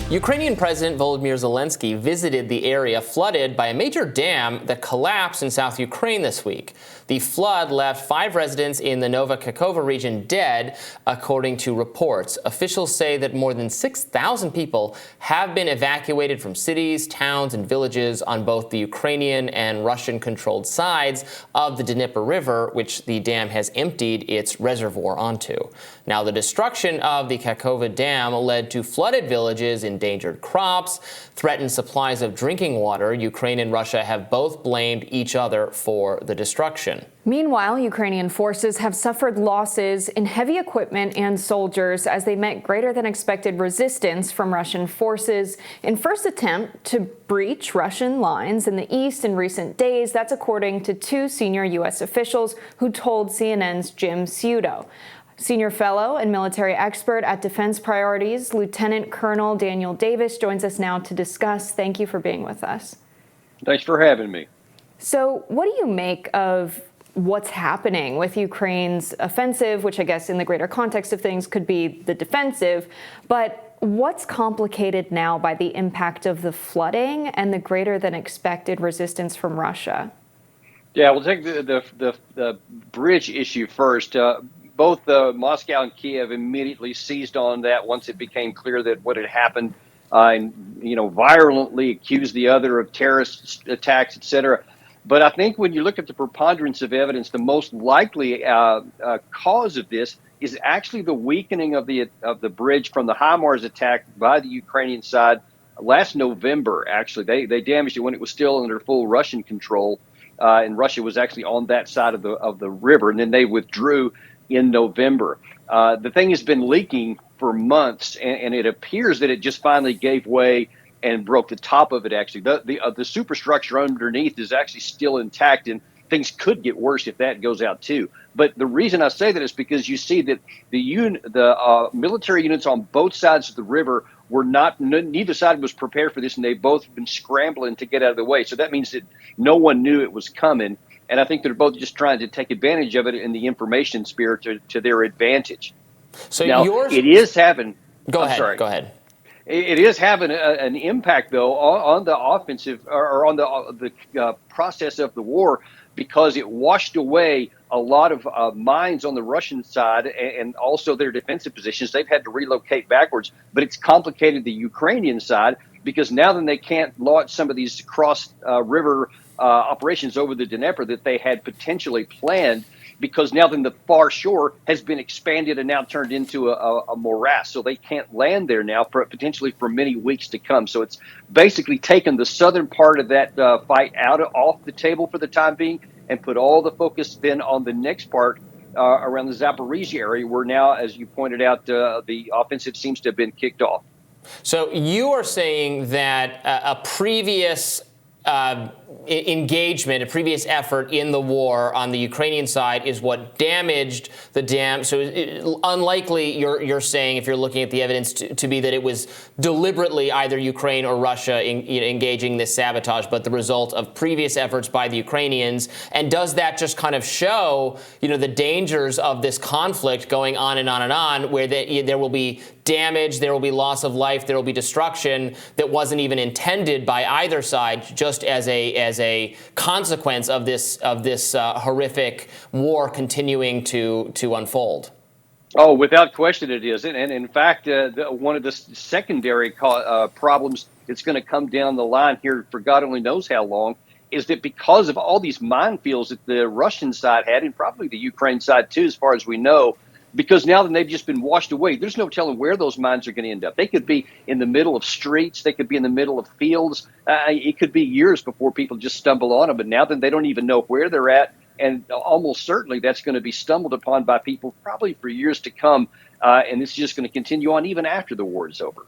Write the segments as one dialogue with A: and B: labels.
A: Ukrainian President Volodymyr Zelensky visited the area flooded by a major dam that collapsed in South Ukraine this week. The flood left 5 residents in the Kakhovka region dead, according to reports. Officials say that more than 6,000 people have been evacuated from cities, towns, and villages on both the Ukrainian and Russian-controlled sides of the Dnieper River, which the dam has emptied its reservoir onto. Now, the destruction of the Kakhovka Dam led to flooded villages, endangered crops, threatened supplies of drinking water. Ukraine and Russia have both blamed each other for the destruction.
B: Meanwhile, Ukrainian forces have suffered losses in heavy equipment and soldiers as they met greater than expected resistance from Russian forces in first attempt to breach Russian lines in the east in recent days. That's according to 2 senior U.S. officials who told CNN's Jim Ciuto. Senior fellow and military expert at Defense Priorities, Lieutenant Colonel Daniel Davis, joins us now to discuss. Thank you for being with us.
C: Thanks for having me.
B: So what do you make of what's happening with Ukraine's offensive, which I guess in the greater context of things could be the defensive, but what's complicated now by the impact of the flooding and the greater than expected resistance from Russia?
C: Yeah, we'll take the bridge issue first. Both Moscow and Kiev immediately seized on that once it became clear that what had happened, and violently accused the other of terrorist attacks, etc. But I think when you look at the preponderance of evidence, the most likely cause of this is actually the weakening of the bridge from the HIMARS attack by the Ukrainian side last November. Actually, they damaged it when it was still under full Russian control, and Russia was actually on that side of the river, and then they withdrew in November. The thing has been leaking for months, and it appears that it just finally gave way and broke the top of it. Actually, the superstructure underneath is actually still intact, and things could get worse if that goes out too. But the reason I say that is because you see that the military units on both sides of the river were neither side was prepared for this, and they've both been scrambling to get out of the way. So that means that no one knew it was coming. And I think they're both just trying to take advantage of it in the information sphere to their advantage.
A: So
C: now, it is having.
A: Go ahead.
C: It is having an impact, though, on the offensive or on the process of the war, because it washed away a lot of mines on the Russian side and also their defensive positions. They've had to relocate backwards, but it's complicated the Ukrainian side because now then they can't launch some of these cross river operations over the Dnieper that they had potentially planned, because now then the far shore has been expanded and now turned into a morass. So they can't land there now potentially for many weeks to come. So it's basically taken the southern part of that fight off the table for the time being and put all the focus then on the next part around the Zaporizhzhia area, where now, as you pointed out, the offensive seems to have been kicked off.
A: So you are saying that a previous engagement, a previous effort in the war on the Ukrainian side is what damaged the dam. So unlikely, you're saying, if you're looking at the evidence, to be that it was deliberately either Ukraine or Russia engaging this sabotage, but the result of previous efforts by the Ukrainians. And does that just kind of show, the dangers of this conflict going on and on and on, where there will be damage, there will be loss of life, there will be destruction that wasn't even intended by either side, just as a consequence of this horrific war continuing to unfold?
C: Oh, without question it is. And in fact, one of the secondary problems that's going to come down the line here for God only knows how long is that because of all these minefields that the Russian side had, and probably the Ukraine side too, as far as we know, because now that they've just been washed away, there's no telling where those mines are going to end up. They could be in the middle of streets. They could be in the middle of fields. It could be years before people just stumble on them. But now that they don't even know where they're at, and almost certainly that's going to be stumbled upon by people probably for years to come. And it's just going to continue on even after the war is over.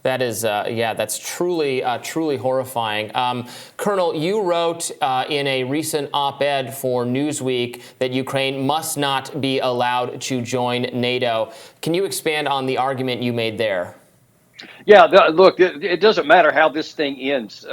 A: That is, that's truly horrifying. Colonel, you wrote in a recent op-ed for Newsweek that Ukraine must not be allowed to join NATO. Can you expand on the argument you made there?
C: Yeah, look, it doesn't matter how this thing ends,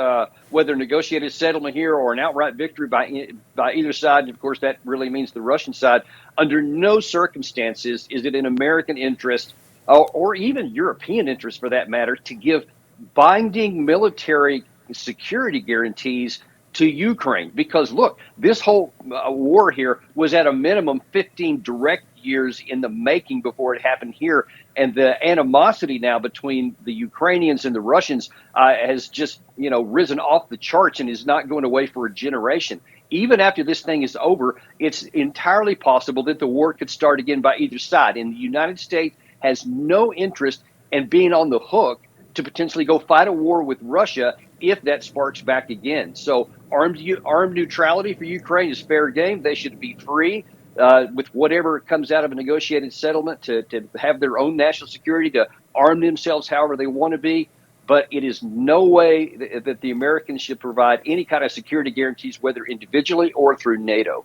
C: whether negotiated settlement here or an outright victory by either side. And of course, that really means the Russian side. Under no circumstances is it in American interest or even European interests for that matter, to give binding military security guarantees to Ukraine. Because look, this whole war here was at a minimum 15 direct years in the making before it happened here. And the animosity now between the Ukrainians and the Russians has just, risen off the charts and is not going away for a generation. Even after this thing is over, it's entirely possible that the war could start again by either side. And the United States has no interest in being on the hook to potentially go fight a war with Russia if that sparks back again. So armed neutrality for Ukraine is fair game. They should be free with whatever comes out of a negotiated settlement to have their own national security, to arm themselves however they want to be. But it is no way that the Americans should provide any kind of security guarantees, whether individually or through NATO.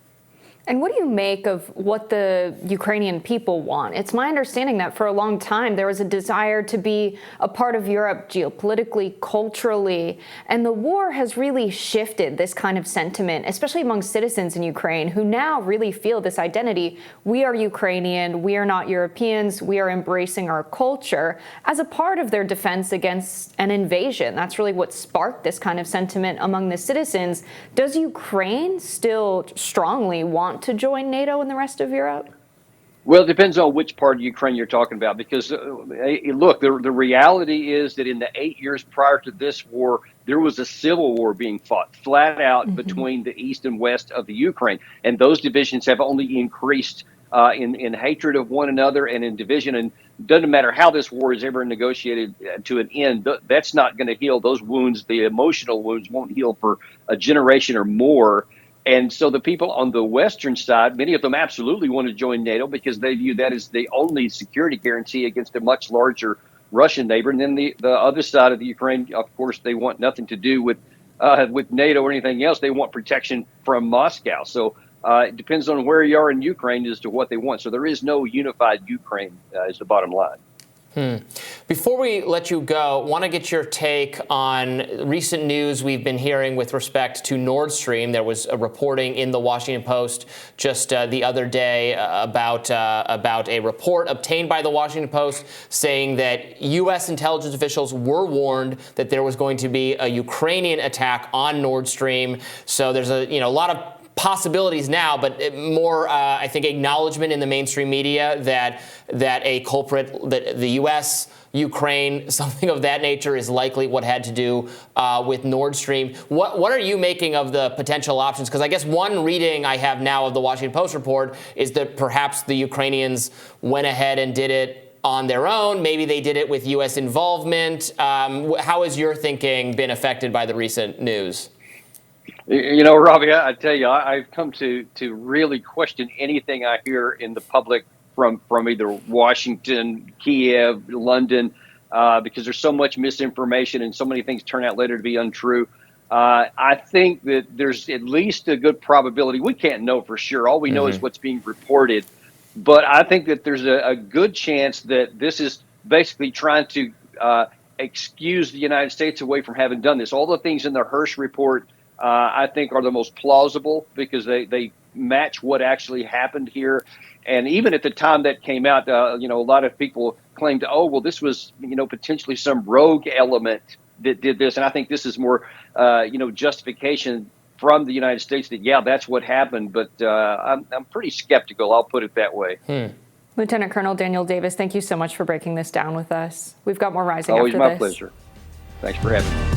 B: And what do you make of what the Ukrainian people want? It's my understanding that for a long time there was a desire to be a part of Europe geopolitically, culturally, and the war has really shifted this kind of sentiment, especially among citizens in Ukraine who now really feel this identity. We are Ukrainian, we are not Europeans, we are embracing our culture as a part of their defense against an invasion. That's really what sparked this kind of sentiment among the citizens. Does Ukraine still strongly want to join NATO and the rest of Europe?
C: Well, it depends on which part of Ukraine you're talking about, because look, the reality is that in the 8 years prior to this war, there was a civil war being fought flat out between the east and west of the Ukraine. And those divisions have only increased in hatred of one another and in division. And it doesn't matter how this war is ever negotiated to an end, that's not going to heal those wounds. The emotional wounds won't heal for a generation or more. And so the people on the western side, many of them absolutely want to join NATO because they view that as the only security guarantee against a much larger Russian neighbor. And then the other side of the Ukraine, of course, they want nothing to do with NATO or anything else. They want protection from Moscow. So it depends on where you are in Ukraine as to what they want. So there is no unified Ukraine is the bottom line.
A: Before we let you go, want to get your take on recent news we've been hearing with respect to Nord Stream. There was a reporting in the Washington Post just the other day about a report obtained by the Washington Post saying that U.S. intelligence officials were warned that there was going to be a Ukrainian attack on Nord Stream. So there's a lot of possibilities now, but more, I think, acknowledgement in the mainstream media that a culprit, that the U.S., Ukraine, something of that nature is likely what had to do with Nord Stream. What are you making of the potential options? Because I guess one reading I have now of the Washington Post report is that perhaps the Ukrainians went ahead and did it on their own. Maybe they did it with U.S. involvement. How has your thinking been affected by the recent news?
C: Robbie, I tell you, I've come to really question anything I hear in the public from either Washington, Kiev, London, because there's so much misinformation and so many things turn out later to be untrue. I think that there's at least a good probability. We can't know for sure. All we know is what's being reported. But I think that there's a good chance that this is basically trying to excuse the United States away from having done this. All the things in the Hirsch report I think are the most plausible because they match what actually happened here. And even at the time that came out, a lot of people claimed, oh, well, this was, potentially some rogue element that did this. And I think this is more, justification from the United States that, yeah, that's what happened. But I'm pretty skeptical. I'll put it that way.
B: Lieutenant Colonel Daniel Davis, thank you so much for breaking this down with us. We've got more Rising
C: Always
B: after this.
C: My pleasure. Thanks for having me.